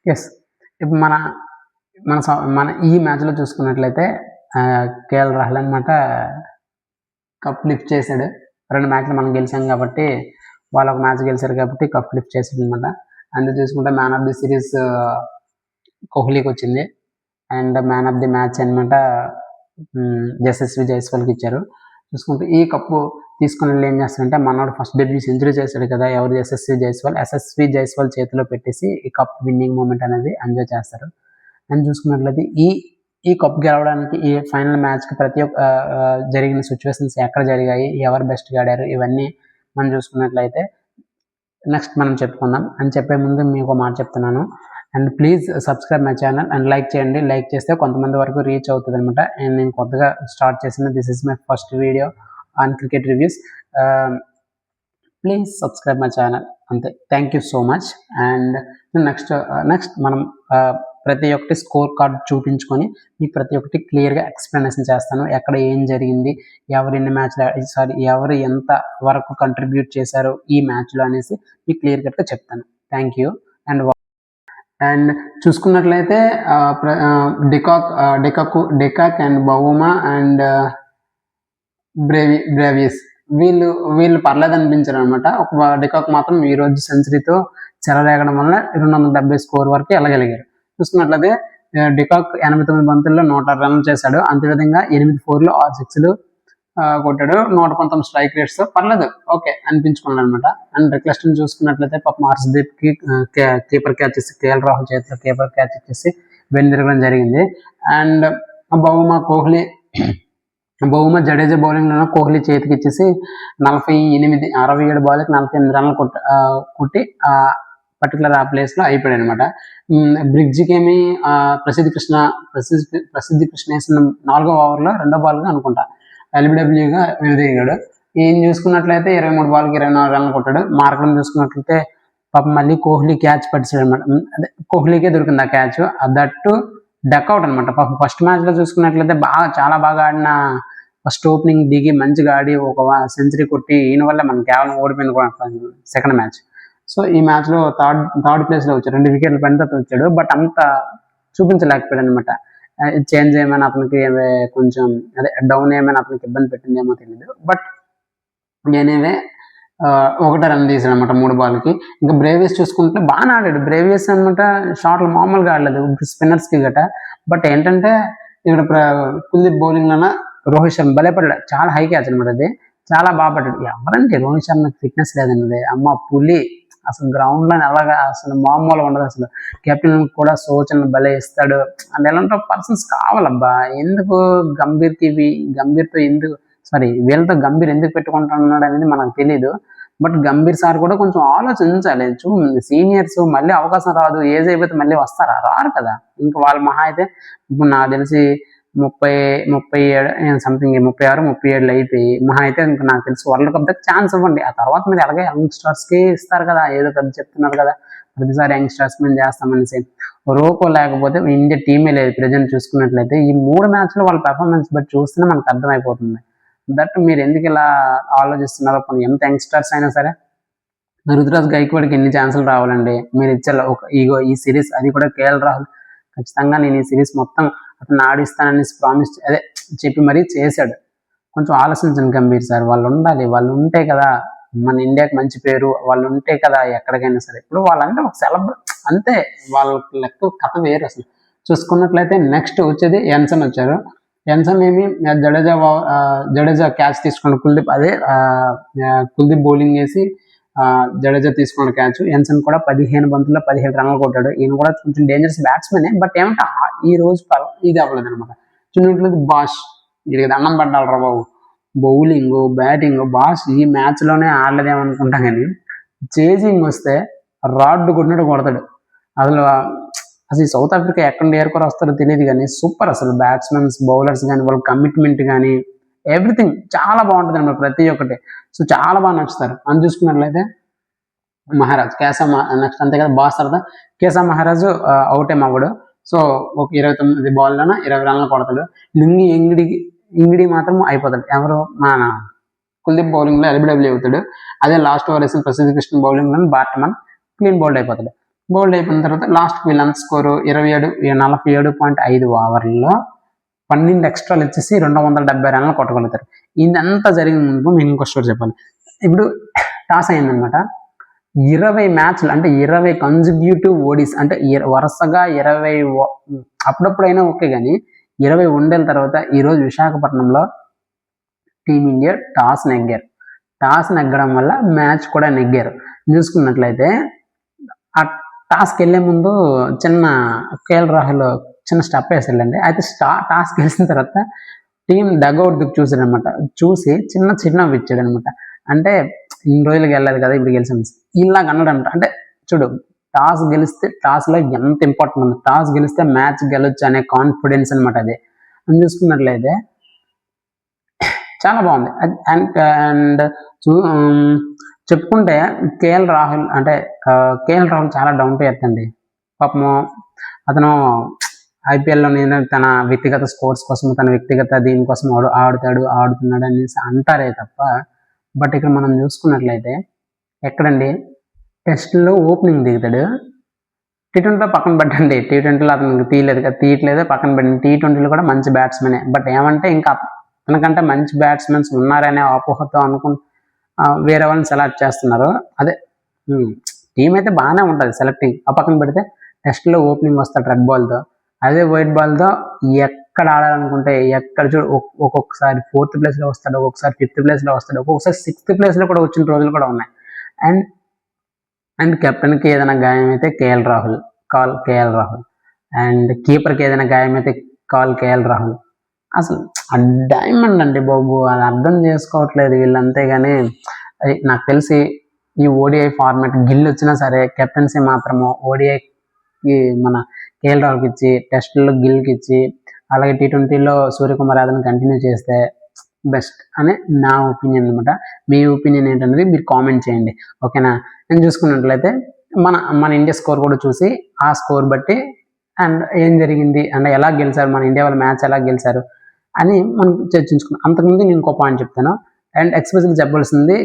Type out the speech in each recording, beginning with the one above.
Yes. ఇప్పుడు మన మన మన ఈ మ్యాచ్లో చూసుకున్నట్లయితే కేఎల్ రాహుల్ అనమాట కప్ లిఫ్ట్ చేశాడు. 2 మ్యాచ్లు మనం గెలిచాం కాబట్టి, వాళ్ళు ఒక మ్యాచ్ గెలిచారు కాబట్టి కప్ లిఫ్ట్ చేశాడు అనమాట. అందులో చూసుకుంటే మ్యాన్ ఆఫ్ ది సిరీస్ కోహ్లీకి వచ్చింది. And man of the match అనమాట యశస్వి జైస్వాల్కి ఇచ్చారు. చూసుకుంటే ఈ కప్పు తీసుకుని ఏం చేస్తారంటే, మనోడు ఫస్ట్ డెబ్యూ సెంచరీ చేశాడు కదా, ఎవరు యశస్వి జైస్వాల్ చేతిలో పెట్టేసి ఈ కప్ విన్నింగ్ మూమెంట్ అనేది ఎంజాయ్ చేస్తారు. అండ్ చూసుకున్నట్లయితే ఈ కప్ గెలవడానికి ఈ ఫైనల్ మ్యాచ్కి ప్రతి ఒక్క జరిగిన సిచ్యువేషన్స్ ఎక్కడ జరిగాయి, ఎవరు బెస్ట్గా ఆడారు, ఇవన్నీ మనం చూసుకున్నట్లయితే నెక్స్ట్ మనం చెప్పుకుందాం. అని చెప్పే ముందు మీకు మాట చెప్తున్నాను, and please subscribe my channel and like చేయండి. లైక్ చేస్తే కొంతమంది వరకు రీచ్ అవుతుంది అనమాట. అండ్ నేను కొత్తగా స్టార్ట్ చేసిన this is my first video on cricket reviews. Please subscribe my channel, అంతే. Thank you so much. And next మనం ప్రతి ఒక్కటి స్కోర్ కార్డ్ చూపించుకొని మీకు ప్రతి ఒక్కటి క్లియర్గా ఎక్స్ప్లెనేషన్ చేస్తాను. ఎక్కడ ఏం జరిగింది, ఎవరు ఎంత వరకు కంట్రిబ్యూట్ చేశారు ఈ మ్యాచ్లో అనేసి మీకు క్లియర్ కట్గా చెప్తాను. Thank you. అండ్ చూసుకున్నట్లయితే డికాక్ అండ్ బౌమా అండ్ బ్రేవియస్ వీళ్ళు పర్లేదు అనిపించారు అనమాట. ఒక డికాక్ మాత్రం ఈరోజు సెంచరీతో చెలరేగడం వల్ల 270 స్కోర్ వరకు వెళ్ళగలిగారు. చూసుకున్నట్లయితే డికాక్ 89 బంతుల్లో 106 రన్లు చేశాడు. అంతేవిధంగా 8 4లు 6 6లు కొట్టాడు. 119 స్ట్రైక్ రేట్స్, పర్లేదు, ఓకే అనిపించుకున్నాడు అనమాట. అండ్ రిక్వెస్ట్ని చూసుకున్నట్లయితే పాపం హర్షదీప్కి కీపర్ క్యాచ్ ఇచ్చి, కేఎల్ రాహుల్ చేతిలో కీపర్ క్యాచ్ ఇచ్చేసి వెనుదిరగడం జరిగింది. అండ్ బౌమా జడేజా బౌలింగ్లో కోహ్లీ చేతికి ఇచ్చేసి 67 బాల్కి 48 రన్లు కొట్టి పర్టికులర్ ఆ ప్లేస్లో అయిపోయాడు అనమాట. బ్రిడ్జికి ఏమి ప్రసిద్ధి కృష్ణ వేసిన 4వ ఓవర్లో 2వ బాల్గా అనుకుంటా ఎల్బిడబ్ల్యూగా వెనుదిరిగాడు. ఈయన చూసుకున్నట్లయితే 23 బాల్కి 24 రన్లు కొట్టాడు. మార్కులను చూసుకున్నట్లయితే పాపం మళ్ళీ కోహ్లీ క్యాచ్ పట్టించాడు అనమాట. అదే కోహ్లీకే దొరికింది ఆ క్యాచ్, దట్టు డక్అవుట్ అనమాట. పాపం ఫస్ట్ మ్యాచ్లో చూసుకున్నట్లయితే చాలా బాగా ఆడిన, ఫస్ట్ ఓపెనింగ్ దిగి మంచిగా ఆడి ఒక సెంచరీ కొట్టి ఈయన వల్ల మనం కేవలం ఓడిపోయింది కూడా సెకండ్ మ్యాచ్. సో ఈ మ్యాచ్లో థర్డ్ ప్లేస్లో వచ్చాడు, 2 వికెట్లు పడిన తర్వాత వచ్చాడు. బట్ అంత చూపించలేకపోయాడు అనమాట. చేంజ్ ఏమైనా అతనికి కొంచెం డౌన్ ఏమైనా అతనికి ఇబ్బంది పెట్టిందేమో తెలియదు. బట్ ఎనీవే 1 రన్ తీసాడు అనమాట 3 బాల్కి. ఇంకా బ్రేవియస్ చూసుకుంటే బాగా ఆడాడు. బ్రేవియస్ అనమాట షాట్లు మామూలుగా ఆడలేదు స్పిన్నర్స్కి గట. బట్ ఏంటంటే ఇక్కడ కుల్దీప్ బౌలింగ్లోన రోహిత్ శర్మ భలే పడ్డాడు. చాలా హై క్యాచ్ అనమాట, అది చాలా బాగా పడ్డాడు. ఎవరంటే రోహిత్ శర్మకి ఫిట్నెస్ లేదన్నది, అమ్మ పులి అసలు గ్రౌండ్లో అలాగా అసలు మామూలుగా ఉండదు. అసలు కెప్టెన్ కూడా సూచనలు భలే ఇస్తాడు. అంటే ఎలాంటి పర్సన్స్ కావాలబ్బా. ఎందుకు వీళ్ళతో గంభీర్ ఎందుకు పెట్టుకుంటున్నాడు అనేది మనకు తెలీదు. బట్ గంభీర్ సార్ కూడా కొంచెం ఆలోచించాలి. సీనియర్స్ మళ్ళీ అవకాశం రాదు, ఏజ్ అయిపోతే మళ్ళీ వస్తారా? రారు కదా. ఇంకా వాళ్ళ మహా అయితే ఇప్పుడు నాకు తెలిసి 36 37 అయిపోయి మహా అయితే ఇంకా నాకు తెలిసి వరల్డ్ కప్ దగ్గర ఛాన్స్ ఇవ్వండి. ఆ తర్వాత మీరు అలాగే యంగ్స్టర్స్కి ఇస్తారు కదా, ఏదో పెద్ద చెప్తున్నారు కదా ప్రతిసారి యంగ్స్టర్స్ మేము చేస్తామనేసి. రోకో లేకపోతే ఇండియా టీమే లేదు ప్రజెంట్ చూసుకున్నట్లయితే. ఈ 3 మ్యాచ్లో వాళ్ళ పెర్ఫార్మెన్స్ బట్టి చూస్తేనే మనకు అర్థమైపోతుంది. దట్ మీరు ఎందుకు ఇలా ఆలోచిస్తున్నారో. ఎంత యంగ్స్టర్స్ అయినా సరే రుతురాజ్ గైక్వాడ్కి ఎన్ని ఛాన్సులు రావాలండి మీరు ఇచ్చారు. ఈ సిరీస్, అది కూడా కేఎల్ రాహుల్ ఖచ్చితంగా నేను ఈ సిరీస్ మొత్తం అతను ఆడిస్తానని ప్రామిస్ చెప్పి మరీ చేశాడు. కొంచెం ఆలోచించండి గంభీర్ సార్. వాళ్ళు ఉండాలి, వాళ్ళు ఉంటే కదా మన ఇండియాకి మంచి పేరు, వాళ్ళు ఉంటే కదా ఎక్కడికైనా సరే. ఇప్పుడు వాళ్ళంటే ఒక అంతే, వాళ్ళ లెక్క కథ వేరు అసలు. చూసుకున్నట్లయితే నెక్స్ట్ వచ్చేది ఎన్సన్ వచ్చారు. ఎన్సన్ ఏమి జడేజా క్యాచ్ తీసుకున్న కుల్దీప్ బౌలింగ్ వేసి జడేజా తీసుకున్న క్యాచ్. ఎన్సన్ కూడా 15 బంతుల్లో 17 రన్లు కొట్టాడు. ఈయన కూడా కొంచెం డేంజరస్ బ్యాట్స్మెన్. బట్ ఏమంటే ఈ రోజు ఇది అవ్వలేదు అనమాట. చూసినట్లయితే బాష్ వీడికి దండం పడ్డాలరా బాబు. బౌలింగ్ బ్యాటింగ్ బాష్ ఈ మ్యాచ్లోనే ఆడలేదేమనుకుంటా, కానీ చేజింగ్ వస్తే రాడ్ కొట్టినట్టు కొడతాడు. అసలు ఈ సౌత్ ఆఫ్రికా ఎక్కడ ఏర్కొని వస్తారో తెలియదు, కానీ సూపర్ అసలు. బ్యాట్స్మెన్స్ బౌలర్స్ కానీ వాళ్ళ కమిట్మెంట్ కానీ ఎవ్రీథింగ్ చాలా బాగుంటుంది అనమాట ప్రతి ఒక్కటి. సో చాలా బాగా నచ్చుతారు. అని చూసుకున్నట్లయితే మహారాజ్ నెక్స్ట్ అంతే కదా బాస్ తర్వాత కేశవ్ మహారాజు అవుట్ ఏం అవ్వడు. సో ఒక 29 బాల్లోన 20 రన్లు కొడతాడు. ఇంగిడి మాత్రం అయిపోతాడు. ఎవరు మన కుల్దీప్ బౌలింగ్లో ఎల్బిడబ్ల్యూ అవుతాడు. అదే లాస్ట్ ఓవర్ వేసిన ప్రసిద్ధి కృష్ణ బౌలింగ్లో బార్ట్మన్ క్లీన్ బౌల్డ్ అయిపోతాడు. బౌల్డ్ అయిపోయిన తర్వాత లాస్ట్కి వీళ్ళంత స్కోరు 47 ఓవర్లలో 12 ఎక్స్ట్రాలు ఇచ్చేసి 270 రన్లు కొట్టగలుగుతారు. ఇదంతా జరిగిన ముందు మీకు ఇంకో స్టోరీ చెప్పాలి. ఇప్పుడు టాస్ అయిందనమాట. 20 మ్యాచ్లు అంటే 20 కన్సిక్యూటివ్ ఓడీస్ అంటే వరుసగా 20 అప్పుడప్పుడైనా ఓకే, కానీ 20 వన్డేల తర్వాత ఈరోజు విశాఖపట్నంలో టీమిండియా టాస్ నెగ్గారు. టాస్ నెగ్గడం వల్ల మ్యాచ్ కూడా నెగ్గారు. చూసుకున్నట్లయితే ఆ టాస్కి వెళ్ళే ముందు చిన్న కేఎల్ రాహుల్ చిన్న స్టెప్ వేసాడండి. అయితే టాస్ గెలిచిన తర్వాత టీం డగౌట్ చూసాడనమాట. చూసి చిన్న ఇచ్చాడు అనమాట. అంటే ఇన్ని రోజులకి వెళ్ళలేదు కదా, ఇప్పుడు గెలిచాను ఇలాగ అన్నాడంట. అంటే చూడు, టాస్ గెలిస్తే టాస్లో ఎంత ఇంపార్టెంట్ ఉంది, టాస్ గెలిస్తే మ్యాచ్ గెలవచ్చు అనే కాన్ఫిడెన్స్ అనమాట అది. అని చూసుకున్నట్లయితే చాలా బాగుంది. అండ్ చెప్పుకుంటే కేఎల్ రాహుల్ చాలా డౌన్ టు ఎర్త్ అండి. పాపము అతను ఐపీఎల్లో తన వ్యక్తిగత స్కోర్స్ కోసం, తన వ్యక్తిగత దీనికోసం ఆడుతున్నాడు అనేసి అంటారే తప్ప, బట్ ఇక్కడ మనం చూసుకున్నట్లయితే ఎక్కడండి టెస్ట్లో ఓపెనింగ్ దిగుతాడు. టీ20లో పక్కన పెట్టండి, టీ20లో అతనికి తీయట్లేదు పక్కన పెట్టండి. టీ20లో కూడా మంచి బ్యాట్స్మెనే, బట్ ఏమంటే ఇంకా తనకంటే మంచి బ్యాట్స్మెన్స్ ఉన్నారనే అపోహతో వేరే వాళ్ళని సెలెక్ట్ చేస్తున్నారు. అదే టీం అయితే బాగానే ఉంటుంది సెలెక్టింగ్, ఆ పక్కన పెడితే టెస్ట్లో ఓపెనింగ్ వస్తాడు రెడ్ బాల్తో. అదే వైట్ బాల్తో ఎక్కడ ఆడాలనుకుంటే ఎక్కడ చూడు, ఒక్కొక్కసారి 4th ప్లేస్లో వస్తాడు, ఒక్కొక్కసారి 5th ప్లేస్లో వస్తాడు, ఒక్కొక్కసారి 6th ప్లేస్లో కూడా వచ్చిన రోజులు కూడా ఉన్నాయి. అండ్ కెప్టెన్కి ఏదైనా గాయం అయితే కేఎల్ రాహుల్, అండ్ కీపర్కి ఏదైనా గాయం అయితే కేఎల్ రాహుల్. అసలు ఆ డైమండ్ అండి బాబు, అది అర్థం చేసుకోవట్లేదు వీళ్ళంతే. కానీ నాకు తెలిసి ఈ ఓడిఐ ఫార్మాట్ గిల్ వచ్చినా సరే కెప్టెన్సీ మాత్రము ఓడిఐకి మన కేఎల్ రాహుల్కి ఇచ్చి, టెస్ట్లో గిల్కి ఇచ్చి, అలాగే టీ20లో సూర్యకుమార్ యాదవ్ని కంటిన్యూ చేస్తే బెస్ట్ అని నా ఒపీనియన్ అనమాట. మీ ఒపీనియన్ ఏంటనేది మీరు కామెంట్ చేయండి, ఓకేనా. నేను చూసుకున్నట్లయితే మన ఇండియా స్కోర్ కూడా చూసి ఆ స్కోర్ బట్టి అండ్ ఏం జరిగింది అంటే ఎలా గెలిచారు, మన ఇండియా వాళ్ళ మ్యాచ్ ఎలా గెలిచారు అని మనం చర్చించుకున్నాం. అంతకుముందు నేను ఇంకో పాయింట్ చెప్తాను. అండ్ ఎక్స్పెషల్లీ చెప్పాల్సింది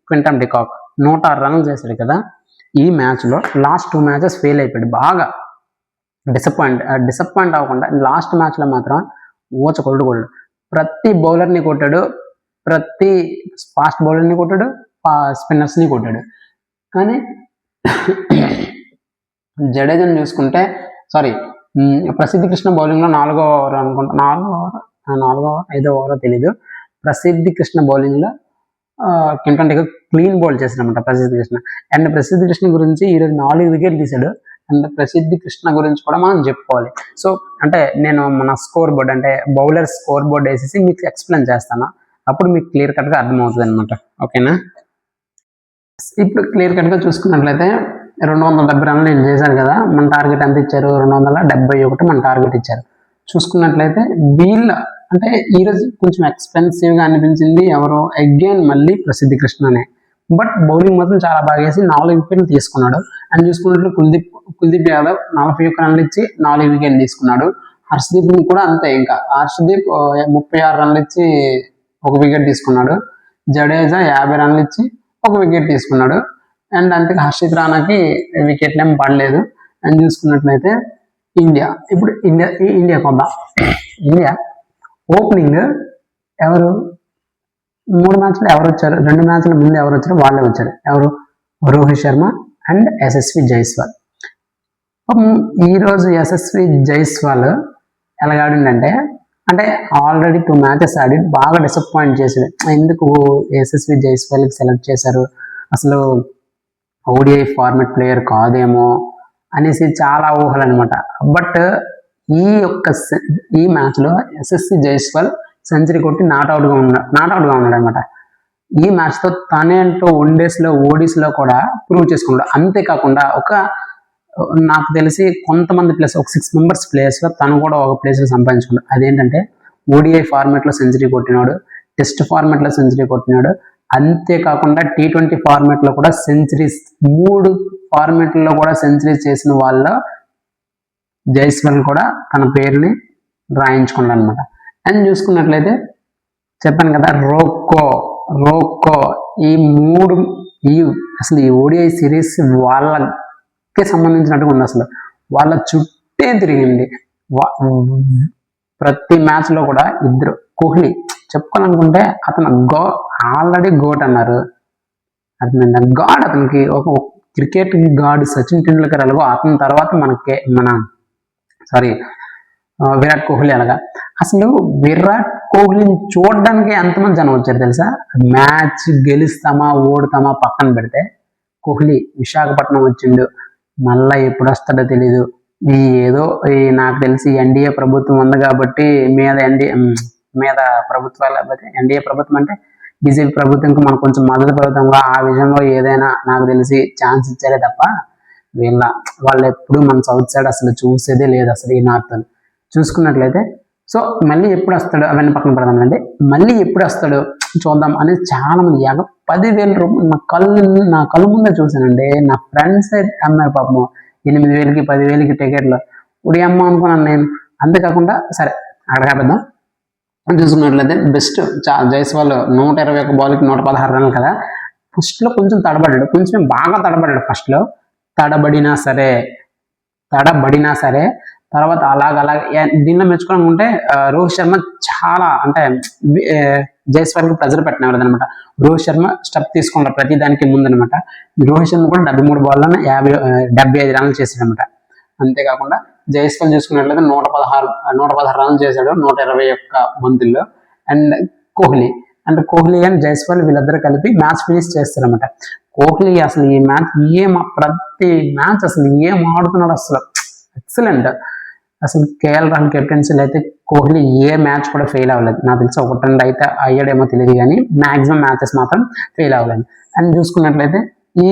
క్వింటన్ డికాక్ 106 రన్లు చేశాడు కదా. ఈ మ్యాచ్లో లాస్ట్ 2 మ్యాచెస్ ఫెయిల్ అయిపోయాడు. బాగా డిసప్పాయింట్ అవ్వకుండా లాస్ట్ మ్యాచ్లో మాత్రం కొట్టాడు. ప్రతి బౌలర్ని కొట్టాడు, ప్రతి ఫాస్ట్ బౌలర్ని కొట్టాడు, స్పిన్నర్స్ని కొట్టాడు. కానీ జడేజాని చూసుకుంటే ప్రసిద్ధి కృష్ణ బౌలింగ్లో 4వ ఓవర్ అనుకుంటా, 5వ ఓవర్ తెలీదు. ప్రసిద్ధి కృష్ణ బౌలింగ్లో క్వింటన్ డికాక్ క్లీన్ బౌల్ చేశాడనమాట ప్రసిద్ధి కృష్ణ. అండ్ ప్రసిద్ధి కృష్ణ గురించి ఈరోజు 4 వికెట్లు తీశాడు. అండ్ ప్రసిద్ధి కృష్ణ గురించి కూడా మనం చెప్పుకోవాలి. సో అంటే నేను మన స్కోర్ బోర్డ్ అంటే బౌలర్ స్కోర్ బోర్డ్ వేసేసి మీకు ఎక్స్ప్లెయిన్ చేస్తాను, అప్పుడు మీకు క్లియర్ కట్గా అర్థమవుతుంది అనమాట, ఓకేనా. ఇప్పుడు క్లియర్ కట్గా చూసుకున్నట్లయితే 270 రన్లు నేను చేశాను కదా. మన టార్గెట్ ఎంత ఇచ్చారు, 271 మన టార్గెట్ ఇచ్చారు. చూసుకున్నట్లయితే వీళ్ళ అంటే ఈరోజు కొంచెం ఎక్స్పెన్సివ్గా అనిపించింది ఎవరో అగైన్ మళ్ళీ ప్రసిద్ధి కృష్ణనే. బట్ బౌలింగ్ మాత్రం చాలా బాగా వేసి 4 వికెట్లు తీసుకున్నాడు. అండ్ చూసుకున్నట్లు కుల్దీప్ యాదవ్ 41 రన్లు ఇచ్చి 4 వికెట్లు తీసుకున్నాడు. హర్షదీప్ కూడా అంతే, ఇంకా హర్షదీప్ 36 రన్లు ఇచ్చి 1 వికెట్ తీసుకున్నాడు. జడేజా 50 రన్లు ఇచ్చి 1 వికెట్ తీసుకున్నాడు. అండ్ అంతగా హర్షిత్ రాణాకి వికెట్లు ఏం పడలేదు. అండ్ చూసుకున్నట్లయితే ఇప్పుడు ఇండియా కొద్దాం. ఇండియా ఓపెనింగ్ ఎవరు 3 మ్యాచ్లు ఎవరు వచ్చారు, 2 మ్యాచ్ల ముందు ఎవరు వచ్చారు, వాళ్ళే వచ్చారు. ఎవరు, రోహిత్ శర్మ అండ్ యశస్వి జైస్వాల్. ఈరోజు యశస్వి జైస్వాల్ ఎలాగ ఆడిందంటే అంటే ఆల్రెడీ 2 మ్యాచెస్ ఆడి బాగా డిసప్పాయింట్ చేశాడు. ఎందుకు యశస్వి జైస్వాల్కి సెలెక్ట్ చేశారు, అసలు ఓడిఐ ఫార్మెట్ ప్లేయర్ కాదేమో అనేసి చాలా ఊహలు అనమాట. బట్ ఈ మ్యాచ్లో యశస్వి జైస్వాల్ సెంచరీ కొట్టి నాట్అవుట్గా ఉన్నాడు అనమాట. ఈ మ్యాచ్తో తనేంటో వన్డేస్లో ఓడీస్లో కూడా ప్రూవ్ చేసుకున్నాడు. అంతేకాకుండా నాకు తెలిసి కొంతమంది ప్లేస్ ఒక 6 మెంబర్స్ ప్లేస్లో తను కూడా ఒక ప్లేస్లో సంపాదించుకున్నాడు. అదేంటంటే ఓడిఐ ఫార్మాట్లో సెంచరీ కొట్టినాడు, టెస్ట్ ఫార్మాట్లో సెంచరీ కొట్టినాడు, అంతేకాకుండా టీ20 ఫార్మాట్లో కూడా సెంచరీస్ 3 ఫార్మాట్లలో కూడా సెంచరీస్ చేసిన వాళ్ళ జైస్వాల్ కూడా తన పేరుని రాయించుకున్నాడు అనమాట. అండ్ చూసుకున్నట్లయితే చెప్పాను కదా రోకో అసలు ఈ ఓడిఐ సిరీస్ వాళ్ళ సంబంధించినట్టుగా ఉంది అసలు. వాళ్ళ చుట్టే తిరిగింది. ప్రతి మ్యాచ్ లో కూడా ఇద్దరు కోహ్లీ చెప్పుకోవాలనుకుంటే అతను ఆల్రెడీ గోట్ అన్నారు. అతను గాడ్, అతనికి ఒక క్రికెట్ గాడ్ సచిన్ టెండూల్కర్ అలాగో అతని తర్వాత విరాట్ కోహ్లీ అలాగా. అసలు విరాట్ కోహ్లీని చూడడానికి ఎంతమంది జనం వచ్చారు తెలుసా? మ్యాచ్ గెలుస్తామా ఓడుతామా పక్కన పెడితే కోహ్లీ విశాఖపట్నం వచ్చిండు, మళ్ళా ఎప్పుడు వస్తాడో తెలీదు. నాకు తెలిసి ఎన్డీఏ ప్రభుత్వం ఉంది కాబట్టి మీద ఎన్డీఏ ప్రభుత్వం అంటే బీజేపీ ప్రభుత్వంకి మనకు కొంచెం మద్దతు ప్రభుత్వంగా ఆ విషయంలో ఏదైనా నాకు తెలిసి ఛాన్స్ ఇచ్చారే తప్ప వాళ్ళు ఎప్పుడు మన సౌత్ సైడ్ అసలు చూసేదే లేదు అసలు. ఈ నార్త్ చూసుకున్నట్లయితే సో మళ్ళీ ఎప్పుడు వస్తాడు అవన్నీ పక్కన పెడదామండి. మళ్ళీ ఎప్పుడు వస్తాడు చూద్దాం అనేది చాలా మంది 10,000 రూపాయలు నా కళ్ళు ముందే చూసానండి. నా ఫ్రెండ్స్ అయితే అమ్మాయి పాపం 8,000కి 10,000కి టికెట్లు ఉడి అమ్మ అనుకున్నాను నేను. అంతేకాకుండా సరే అక్కడ కాపేద్దాం. చూసుకున్నట్లయితే బెస్ట్ జైస్వాల్ 121 బాల్కి 116 రన్లు కదా. ఫస్ట్లో కొంచెం కొంచెం బాగా తడబడ్డాడు ఫస్ట్లో. తడబడినా సరే తర్వాత అలాగే దీనిలో మెచ్చుకోవాలనుకుంటే రోహిత్ శర్మ చాలా అంటే జైస్వాల్కి ప్రెజర్ పెట్టినవారు అనమాట. రోహిత్ శర్మ స్టెప్ తీసుకున్నారు ప్రతి దానికి ముందనమాట. రోహిత్ శర్మ కూడా 73 బాల్లోనే 75 రన్లు చేశాడనమాట. అంతేకాకుండా జైస్వాల్ చూసుకున్నట్లయితే 116 రన్లు చేశాడు 121 బంతుల్లో. అండ్ కోహ్లీ అండ్ జైస్వాల్ వీళ్ళిద్దరు కలిపి మ్యాచ్ ఫినిష్ చేస్తారనమాట. కోహ్లీ అసలు ఈ మ్యాచ్ ప్రతి మ్యాచ్ అసలు ఏం ఆడుతున్నాడు అసలు ఎక్సలెంట్. అసలు కేఎల్ రాహుల్ కెప్టెన్సీలో అయితే కోహ్లీ ఏ మ్యాచ్ కూడా ఫెయిల్ అవ్వలేదు. నాకు తెలిసి 1-2 అయితే అయ్యాడేమో తెలియదు కానీ మాక్సిమం మ్యాచెస్ మాత్రం ఫెయిల్ అవ్వలేదు. అండ్ చూసుకున్నట్లయితే ఈ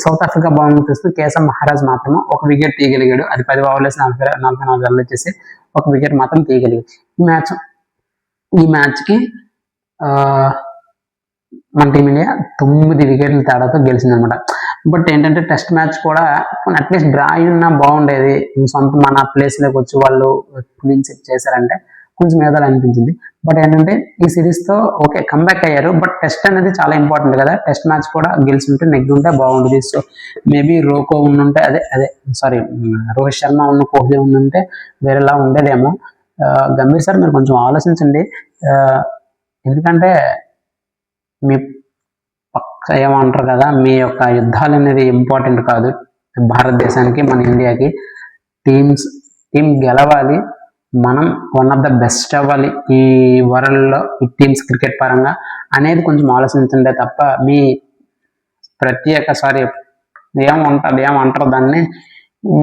సౌత్ ఆఫ్రికా బౌలింగ్ చూస్తూ కేశవ్ మహారాజ్ మాత్రం ఒక వికెట్ తీయగలిగాడు. అది 10 ఓవర్లు 44 రన్లు వచ్చేసి ఒక వికెట్ మాత్రం తీయగలిగాడు. ఈ మ్యాచ్కి మన టీమిండియా 9 వికెట్ల తేడాతో గెలిచిందనమాట. బట్ ఏంటంటే టెస్ట్ మ్యాచ్ కూడా అట్లీస్ట్ డ్రా అయినా బాగుండేది. మన ప్లేస్లోకి వచ్చి వాళ్ళు క్లీన్ సెట్ చేశారంటే కొంచెం ఏదో అనిపించింది. బట్ ఏంటంటే ఈ సిరీస్తో ఓకే కంబ్యాక్ అయ్యారు. బట్ టెస్ట్ అనేది చాలా ఇంపార్టెంట్ కదా. టెస్ట్ మ్యాచ్ కూడా గెలిచుంటే నెగ్గుంటే బాగుండేది. సో మేబీ రోహిత్ శర్మ కోహ్లీ ఉండుంటే వేరేలా ఉండేదేమో. గంభీర్ సార్ మీరు కొంచెం ఆలోచించండి. ఎందుకంటే మీ ఏమంటారు కదా, మీ యొక్క యుద్ధాలు అనేది ఇంపార్టెంట్ కాదు భారతదేశానికి, మన ఇండియాకి. టీం గెలవాలి, మనం వన్ ఆఫ్ ద బెస్ట్ అవ్వాలి ఈ వరల్డ్లో ఈ టీమ్స్ క్రికెట్ పరంగా అనేది కొంచెం ఆలోచించండి తప్ప మీ ఏమంటారు దాన్ని,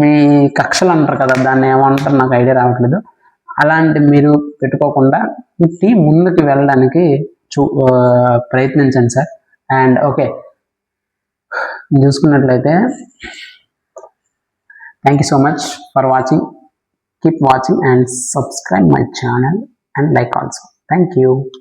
మీ కక్షలు అంటారు కదా, దాన్ని ఏమంటారు నాకు ఐడియా రావట్లేదు. అలాంటి మీరు పెట్టుకోకుండా టీం ముందుకు వెళ్ళడానికి ప్రయత్నించండి సార్. అండ్ ఓకే చూసుకున్నట్లయితే thank you so much for watching. Keep watching and subscribe my channel and like also. Thank you.